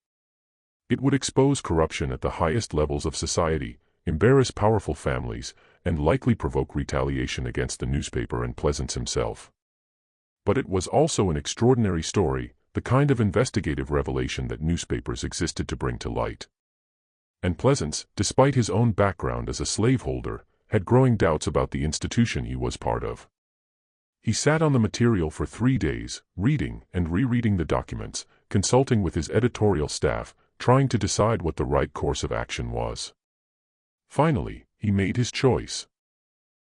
It would expose corruption at the highest levels of society, embarrass powerful families, and likely provoke retaliation against the newspaper and Pleasance himself. But it was also an extraordinary story, the kind of investigative revelation that newspapers existed to bring to light. And Pleasance, despite his own background as a slaveholder, had growing doubts about the institution he was part of. He sat on the material for 3 days, reading and rereading the documents, consulting with his editorial staff, trying to decide what the right course of action was. Finally, he made his choice.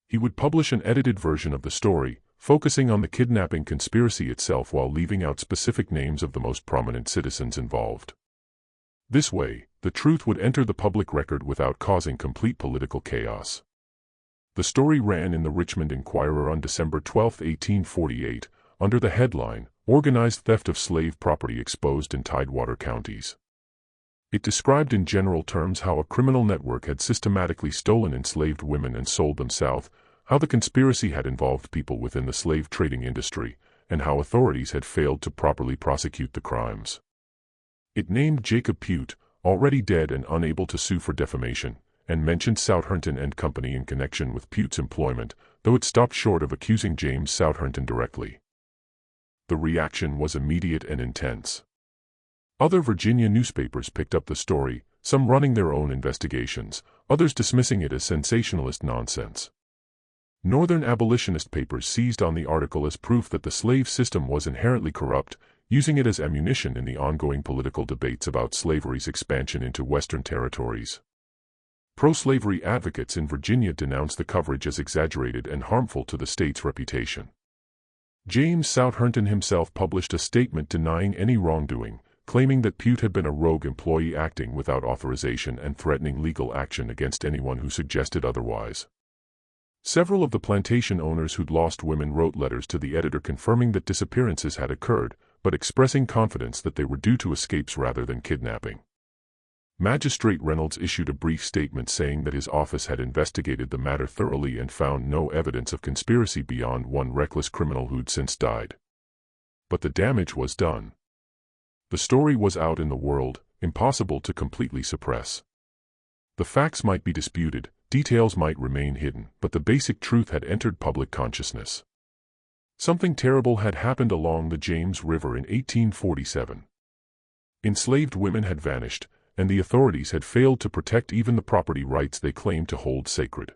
He would publish an edited version of the story, focusing on the kidnapping conspiracy itself while leaving out specific names of the most prominent citizens involved. This way, the truth would enter the public record without causing complete political chaos. The story ran in the Richmond Enquirer on December 12, 1848, under the headline, "Organized Theft of Slave Property Exposed in Tidewater Counties." It described in general terms how a criminal network had systematically stolen enslaved women and sold them south, how the conspiracy had involved people within the slave trading industry, and how authorities had failed to properly prosecute the crimes. It named Jacob Pute, already dead and unable to sue for defamation, and mentioned Southerton and Company in connection with Pute's employment, though it stopped short of accusing James Southerton directly. The reaction was immediate and intense. Other Virginia newspapers picked up the story, some running their own investigations, others dismissing it as sensationalist nonsense. Northern abolitionist papers seized on the article as proof that the slave system was inherently corrupt, using it as ammunition in the ongoing political debates about slavery's expansion into Western territories. Pro-slavery advocates in Virginia denounced the coverage as exaggerated and harmful to the state's reputation. James Southerton himself published a statement denying any wrongdoing, claiming that Pute had been a rogue employee acting without authorization and threatening legal action against anyone who suggested otherwise. Several of the plantation owners who'd lost women wrote letters to the editor confirming that disappearances had occurred, but expressing confidence that they were due to escapes rather than kidnapping. Magistrate Reynolds issued a brief statement saying that his office had investigated the matter thoroughly and found no evidence of conspiracy beyond one reckless criminal who'd since died. But the damage was done. The story was out in the world, impossible to completely suppress. The facts might be disputed, details might remain hidden, but the basic truth had entered public consciousness. Something terrible had happened along the James River in 1847. Enslaved women had vanished, and the authorities had failed to protect even the property rights they claimed to hold sacred.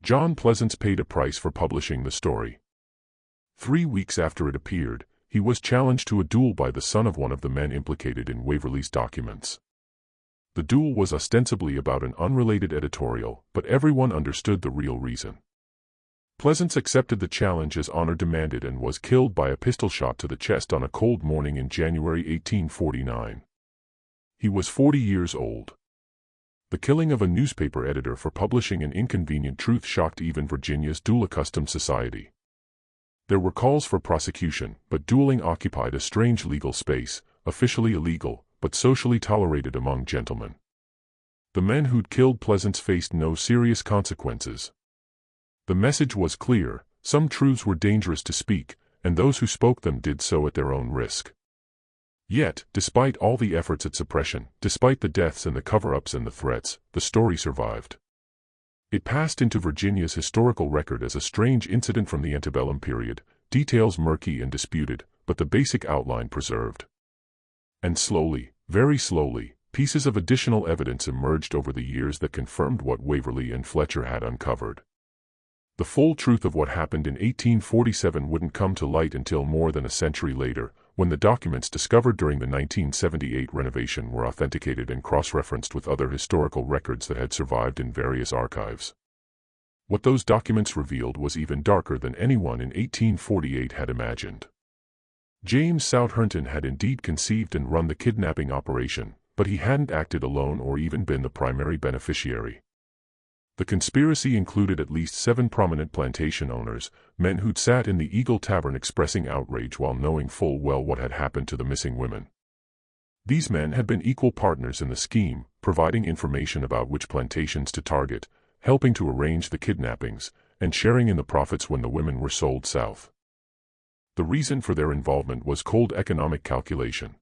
John Pleasance paid a price for publishing the story. 3 weeks after it appeared, he was challenged to a duel by the son of one of the men implicated in Waverley's documents. The duel was ostensibly about an unrelated editorial, but everyone understood the real reason. Pleasance accepted the challenge as honor demanded and was killed by a pistol shot to the chest on a cold morning in January 1849. He was 40 years old. The killing of a newspaper editor for publishing an inconvenient truth shocked even Virginia's duel-accustomed society. There were calls for prosecution, but dueling occupied a strange legal space, officially illegal, but socially tolerated among gentlemen. The men who'd killed Pleasance faced no serious consequences. The message was clear: some truths were dangerous to speak, and those who spoke them did so at their own risk. Yet, despite all the efforts at suppression, despite the deaths and the cover-ups and the threats, the story survived. It passed into Virginia's historical record as a strange incident from the antebellum period, details murky and disputed, but the basic outline preserved. And slowly, very slowly, pieces of additional evidence emerged over the years that confirmed what Waverley and Fletcher had uncovered. The full truth of what happened in 1847 wouldn't come to light until more than a century later, when the documents discovered during the 1978 renovation were authenticated and cross-referenced with other historical records that had survived in various archives. What those documents revealed was even darker than anyone in 1848 had imagined. James Southerton had indeed conceived and run the kidnapping operation, but he hadn't acted alone or even been the primary beneficiary. The conspiracy included at least 7 prominent plantation owners, men who'd sat in the Eagle Tavern expressing outrage while knowing full well what had happened to the missing women. These men had been equal partners in the scheme, providing information about which plantations to target, helping to arrange the kidnappings, and sharing in the profits when the women were sold south. The reason for their involvement was cold economic calculation.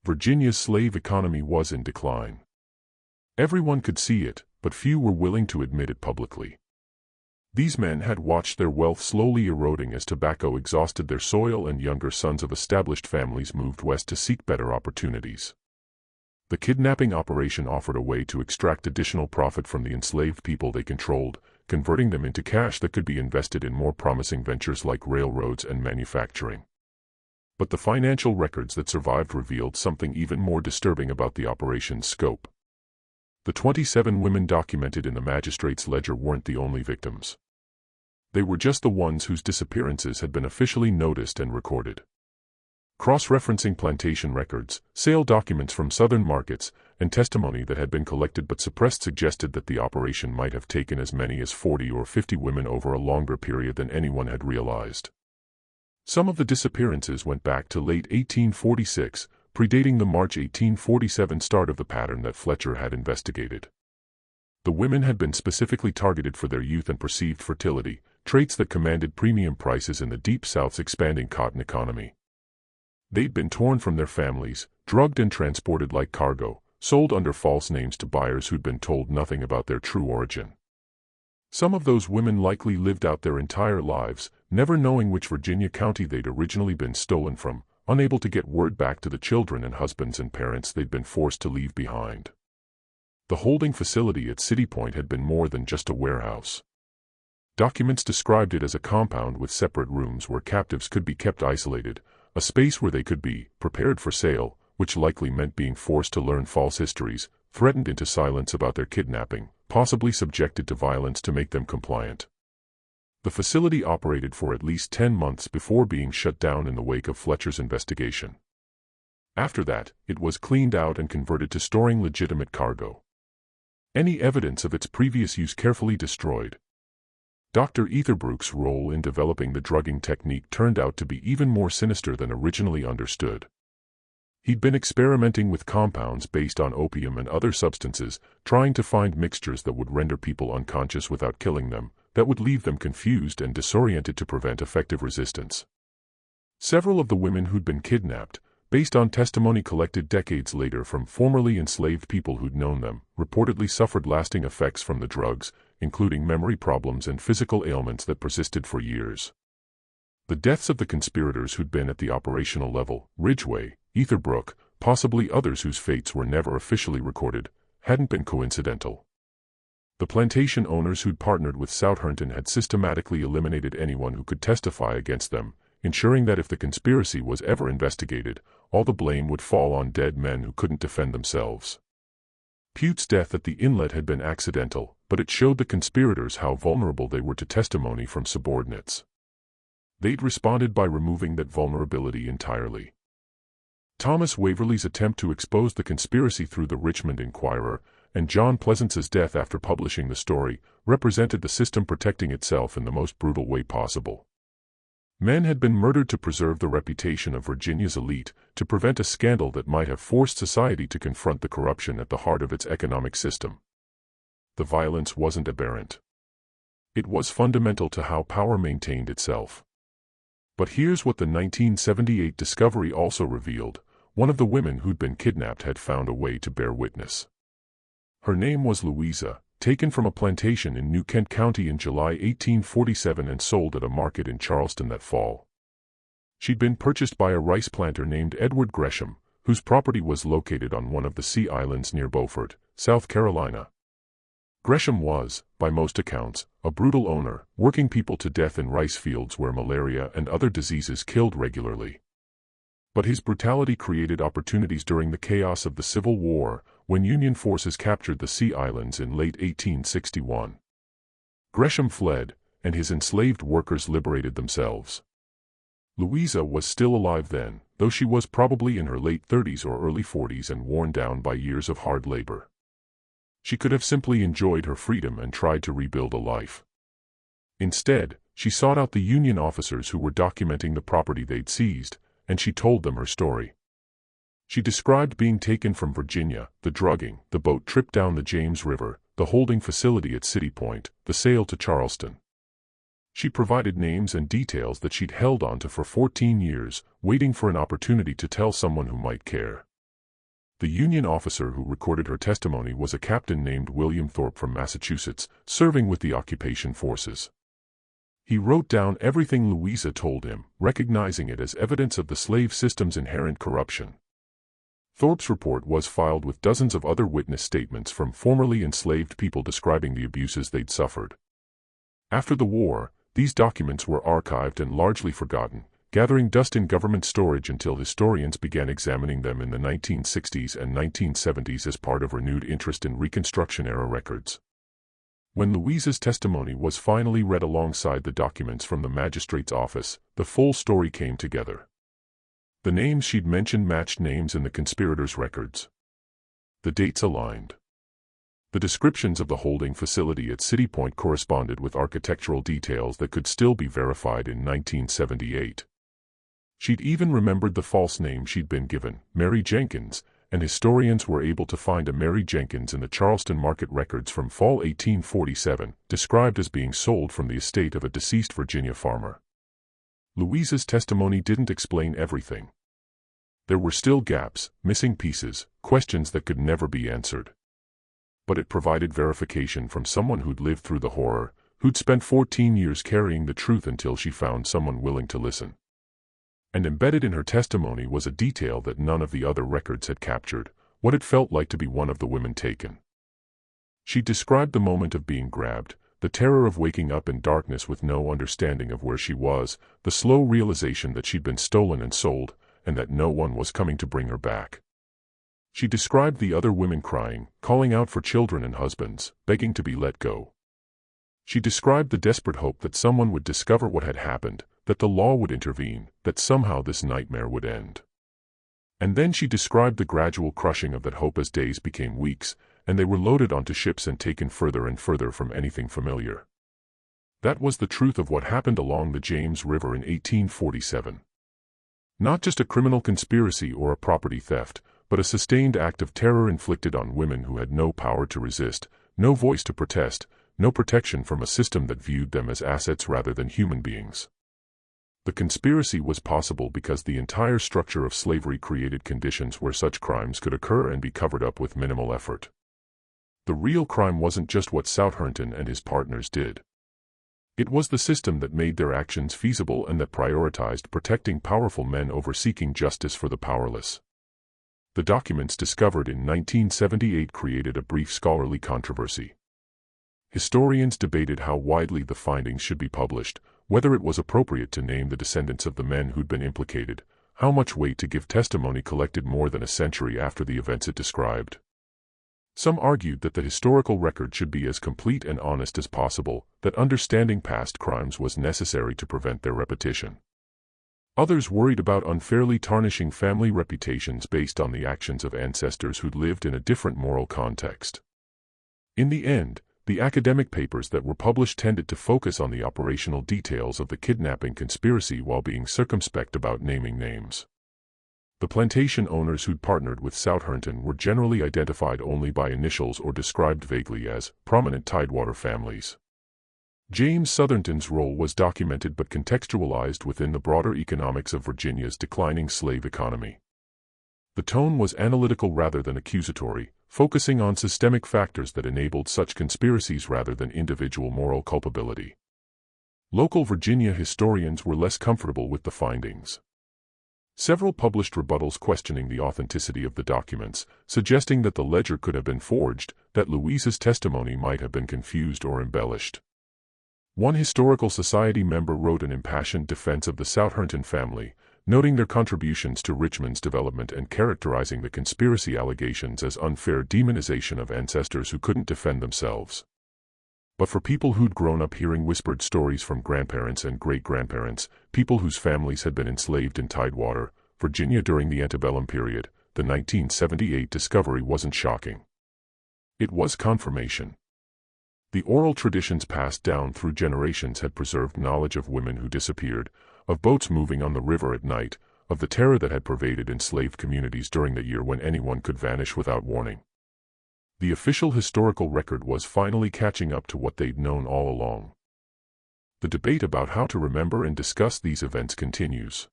Virginia's slave economy was in decline. Everyone could see it, but few were willing to admit it publicly. These men had watched their wealth slowly eroding as tobacco exhausted their soil and younger sons of established families moved west to seek better opportunities. The kidnapping operation offered a way to extract additional profit from the enslaved people they controlled, converting them into cash that could be invested in more promising ventures like railroads and manufacturing. But the financial records that survived revealed something even more disturbing about the operation's scope. The 27 women documented in the magistrate's ledger weren't the only victims. They were just the ones whose disappearances had been officially noticed and recorded. Cross-referencing plantation records, sale documents from southern markets, and testimony that had been collected but suppressed suggested that the operation might have taken as many as 40 or 50 women over a longer period than anyone had realized. Some of the disappearances went back to late 1846, predating the March 1847 start of the pattern that Fletcher had investigated. The women had been specifically targeted for their youth and perceived fertility, traits that commanded premium prices in the Deep South's expanding cotton economy. They'd been torn from their families, drugged and transported like cargo, sold under false names to buyers who'd been told nothing about their true origin. Some of those women likely lived out their entire lives, never knowing which Virginia county they'd originally been stolen from, unable to get word back to the children and husbands and parents they'd been forced to leave behind. The holding facility at City Point had been more than just a warehouse. Documents described it as a compound with separate rooms where captives could be kept isolated, a space where they could be prepared for sale, which likely meant being forced to learn false histories, threatened into silence about their kidnapping, possibly subjected to violence to make them compliant. The facility operated for at least 10 months before being shut down in the wake of Fletcher's investigation. After that, it was cleaned out and converted to storing legitimate cargo. Any evidence of its previous use carefully destroyed. Dr. Etherbrook's role in developing the drugging technique turned out to be even more sinister than originally understood. He'd been experimenting with compounds based on opium and other substances, trying to find mixtures that would render people unconscious without killing them, that would leave them confused and disoriented to prevent effective resistance. Several of the women who'd been kidnapped, based on testimony collected decades later from formerly enslaved people who'd known them, reportedly suffered lasting effects from the drugs, including memory problems and physical ailments that persisted for years. The deaths of the conspirators who'd been at the operational level, Ridgway, Etherbrook, possibly others whose fates were never officially recorded, hadn't been coincidental. The plantation owners who'd partnered with Southampton had systematically eliminated anyone who could testify against them, ensuring that if the conspiracy was ever investigated, all the blame would fall on dead men who couldn't defend themselves. Pute's death at the inlet had been accidental, but it showed the conspirators how vulnerable they were to testimony from subordinates. They'd responded by removing that vulnerability entirely. Thomas Waverley's attempt to expose the conspiracy through the Richmond Inquirer, and John Pleasance's death after publishing the story, represented the system protecting itself in the most brutal way possible. Men had been murdered to preserve the reputation of Virginia's elite, to prevent a scandal that might have forced society to confront the corruption at the heart of its economic system. The violence wasn't aberrant. It was fundamental to how power maintained itself. But here's what the 1978 discovery also revealed: one of the women who'd been kidnapped had found a way to bear witness. Her name was Louisa, taken from a plantation in New Kent County in July 1847 and sold at a market in Charleston that fall. She'd been purchased by a rice planter named Edward Gresham, whose property was located on one of the Sea Islands near Beaufort, South Carolina. Gresham was, by most accounts, a brutal owner, working people to death in rice fields where malaria and other diseases killed regularly. But his brutality created opportunities during the chaos of the Civil War, when Union forces captured the Sea Islands in late 1861. Gresham fled, and his enslaved workers liberated themselves. Louisa was still alive then, though she was probably in her late 30s or early 40s and worn down by years of hard labor. She could have simply enjoyed her freedom and tried to rebuild a life. Instead, she sought out the Union officers who were documenting the property they'd seized, and she told them her story. She described being taken from Virginia, the drugging, the boat trip down the James River, the holding facility at City Point, the sail to Charleston. She provided names and details that she'd held onto for 14 years, waiting for an opportunity to tell someone who might care. The Union officer who recorded her testimony was a captain named William Thorpe from Massachusetts, serving with the occupation forces. He wrote down everything Louisa told him, recognizing it as evidence of the slave system's inherent corruption. Thorpe's report was filed with dozens of other witness statements from formerly enslaved people describing the abuses they'd suffered. After the war, these documents were archived and largely forgotten, gathering dust in government storage until historians began examining them in the 1960s and 1970s as part of renewed interest in Reconstruction-era records. When Louisa's testimony was finally read alongside the documents from the magistrate's office, the full story came together. The names she'd mentioned matched names in the conspirators' records. The dates aligned. The descriptions of the holding facility at City Point corresponded with architectural details that could still be verified in 1978. She'd even remembered the false name she'd been given, Mary Jenkins, and historians were able to find a Mary Jenkins in the Charleston market records from fall 1847, described as being sold from the estate of a deceased Virginia farmer. Louisa's testimony didn't explain everything. There were still gaps, missing pieces, questions that could never be answered. But it provided verification from someone who'd lived through the horror, who'd spent 14 years carrying the truth until she found someone willing to listen. And embedded in her testimony was a detail that none of the other records had captured, what it felt like to be one of the women taken. She described the moment of being grabbed, the terror of waking up in darkness with no understanding of where she was, the slow realization that she'd been stolen and sold, and that no one was coming to bring her back. She described the other women crying, calling out for children and husbands, begging to be let go. She described the desperate hope that someone would discover what had happened, that the law would intervene, that somehow this nightmare would end. And then she described the gradual crushing of that hope as days became weeks, and they were loaded onto ships and taken further and further from anything familiar. That was the truth of what happened along the James River in 1847. Not just a criminal conspiracy or a property theft, but a sustained act of terror inflicted on women who had no power to resist, no voice to protest, no protection from a system that viewed them as assets rather than human beings. The conspiracy was possible because the entire structure of slavery created conditions where such crimes could occur and be covered up with minimal effort. The real crime wasn't just what Southerton and his partners did. It was the system that made their actions feasible and that prioritized protecting powerful men over seeking justice for the powerless. The documents discovered in 1978 created a brief scholarly controversy. Historians debated how widely the findings should be published, whether it was appropriate to name the descendants of the men who'd been implicated, how much weight to give testimony collected more than a century after the events it described. Some argued that the historical record should be as complete and honest as possible, that understanding past crimes was necessary to prevent their repetition. Others worried about unfairly tarnishing family reputations based on the actions of ancestors who'd lived in a different moral context. In the end, the academic papers that were published tended to focus on the operational details of the kidnapping conspiracy while being circumspect about naming names. The plantation owners who'd partnered with Southerton were generally identified only by initials or described vaguely as prominent Tidewater families. James Southerton's role was documented but contextualized within the broader economics of Virginia's declining slave economy. The tone was analytical rather than accusatory, focusing on systemic factors that enabled such conspiracies rather than individual moral culpability. Local Virginia historians were less comfortable with the findings. Several published rebuttals questioning the authenticity of the documents, suggesting that the ledger could have been forged, that Louisa's testimony might have been confused or embellished. One historical society member wrote an impassioned defense of the Southerton family, noting their contributions to Richmond's development and characterizing the conspiracy allegations as unfair demonization of ancestors who couldn't defend themselves. But for people who'd grown up hearing whispered stories from grandparents and great-grandparents, people whose families had been enslaved in Tidewater, Virginia during the antebellum period, the 1978 discovery wasn't shocking. It was confirmation. The oral traditions passed down through generations had preserved knowledge of women who disappeared, of boats moving on the river at night, of the terror that had pervaded enslaved communities during the year when anyone could vanish without warning. The official historical record was finally catching up to what they'd known all along. The debate about how to remember and discuss these events continues.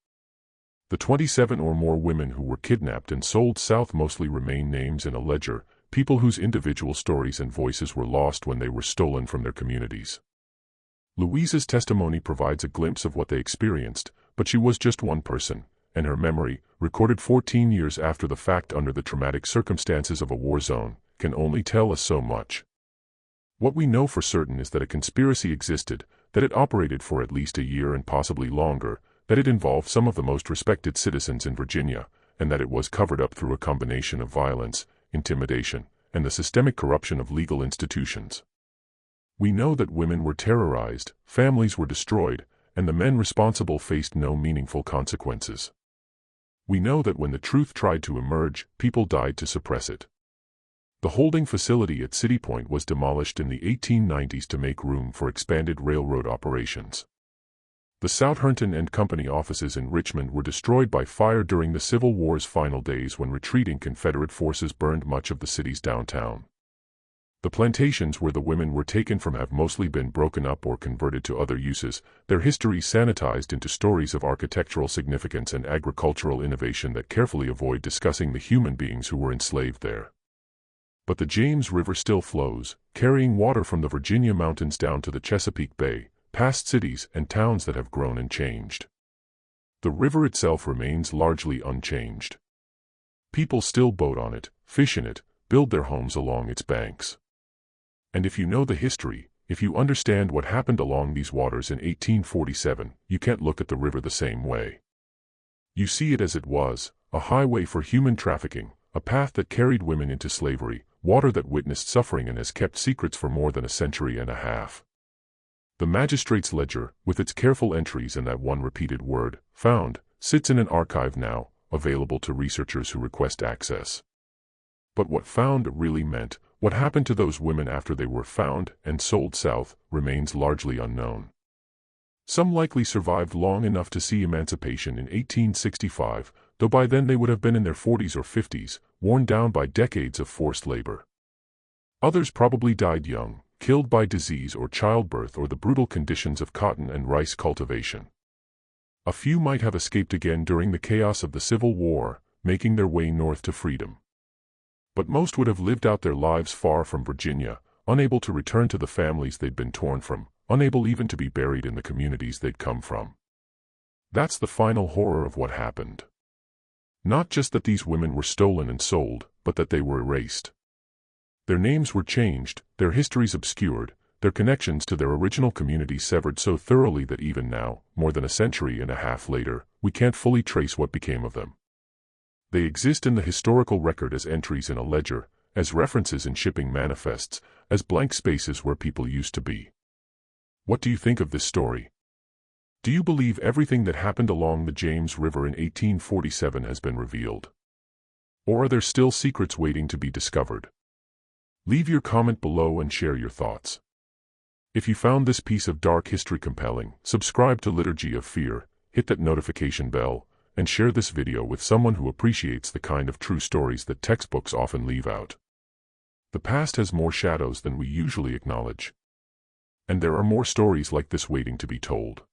The 27 or more women who were kidnapped and sold south mostly remain names in a ledger, people whose individual stories and voices were lost when they were stolen from their communities. Louise's testimony provides a glimpse of what they experienced, but she was just one person, and her memory, recorded 14 years after the fact under the traumatic circumstances of a war zone, can only tell us so much. What we know for certain is that a conspiracy existed, that it operated for at least a year and possibly longer, that it involved some of the most respected citizens in Virginia, and that it was covered up through a combination of violence, intimidation, and the systemic corruption of legal institutions. We know that women were terrorized, families were destroyed, and the men responsible faced no meaningful consequences. We know that when the truth tried to emerge, people died to suppress it. The holding facility at City Point was demolished in the 1890s to make room for expanded railroad operations. The Southampton and Company offices in Richmond were destroyed by fire during the Civil War's final days when retreating Confederate forces burned much of the city's downtown. The plantations where the women were taken from have mostly been broken up or converted to other uses, their histories sanitized into stories of architectural significance and agricultural innovation that carefully avoid discussing the human beings who were enslaved there. But the James River still flows, carrying water from the Virginia mountains down to the Chesapeake Bay, past cities and towns that have grown and changed. The river itself remains largely unchanged. People still boat on it, fish in it, build their homes along its banks. And if you know the history, if you understand what happened along these waters in 1847, you can't look at the river the same way. You see it as it was, a highway for human trafficking, a path that carried women into slavery, water that witnessed suffering and has kept secrets for more than a century and a half. The magistrate's ledger, with its careful entries and that one repeated word, found, sits in an archive now, available to researchers who request access. But what found really meant, what happened to those women after they were found and sold south, remains largely unknown. Some likely survived long enough to see emancipation in 1865, though by then they would have been in their 40s or 50s, worn down by decades of forced labor. Others probably died young, killed by disease or childbirth or the brutal conditions of cotton and rice cultivation. A few might have escaped again during the chaos of the Civil War, making their way north to freedom. But most would have lived out their lives far from Virginia, unable to return to the families they'd been torn from, unable even to be buried in the communities they'd come from. That's the final horror of what happened. Not just that these women were stolen and sold, but that they were erased. Their names were changed, their histories obscured, their connections to their original communities severed so thoroughly that even now, more than a century and a half later, we can't fully trace what became of them. They exist in the historical record as entries in a ledger, as references in shipping manifests, as blank spaces where people used to be. What do you think of this story? Do you believe everything that happened along the James River in 1847 has been revealed? Or are there still secrets waiting to be discovered? Leave your comment below and share your thoughts. If you found this piece of dark history compelling, subscribe to Liturgy of Fear, hit that notification bell, and share this video with someone who appreciates the kind of true stories that textbooks often leave out. The past has more shadows than we usually acknowledge. And there are more stories like this waiting to be told.